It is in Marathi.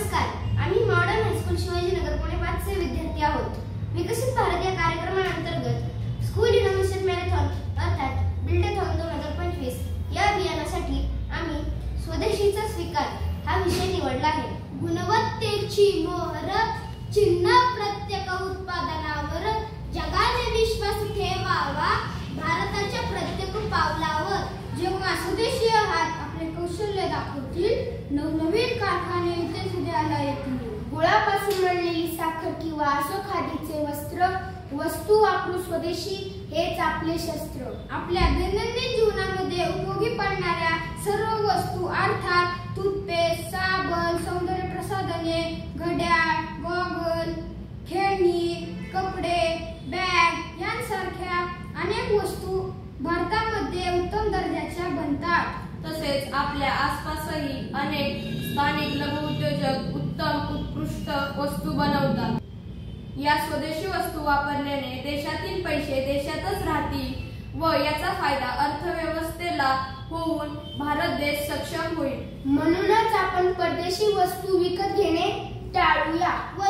नमस्कार, आम्ही मॉडर्न हायस्कूल शिवाजीनगर पुणे 5 चे विद्यार्थी आहोत। विकसित भारत या कार्यक्रमांतर्गत स्कूल इनोव्हेशन मॅरेथॉन अर्थात बिल्डाथॉन 2025 या अभियानासाठी आम्ही स्वदेशीचा स्वीकार हा विषय निवडला आहे। गुणवत्तेची मोहर चिन्ह प्रत्येक उत्पादनावर जगाने विश्वास ठेवावा। भारताच्या प्रत्येक पावलावर जेव्हा स्वदेशी हात आपले कौशल्य दाखवतील, नवनवीन कारखाने इथे उदयाला येतील। गुळापासून बनलेली साखर किंवा असो खादीचे वस्तू वापरू स्वदेशी हेच आपले शस्त्र। आपल्या दैनंदिन जीवनामध्ये उपयोगी पडणाऱ्या सर्व वस्तू अर्थात टूथपेस्ट, साबण, सौंदर्य प्रसाधने, घड्याळ, गॉगल, खेळणी, कपडे, बॅग यांसारख्या अनेक वस्तू भारतामध्ये उत्तम दर्जाच्या बनतात। तसेच आपल्या आसपासही अनेक स्थानिक लघु उद्योजक उत्तम उत्कृष्ट वस्तू बनवतात। या स्वदेशी वस्तू वापरल्याने देशातील पैसे देशातच राहतील व याचा फायदा अर्थव्यवस्थेला होऊन भारत देश सक्षम होईल। म्हणूनच आपण परदेशी वस्तू विकत घेणे टाळूया व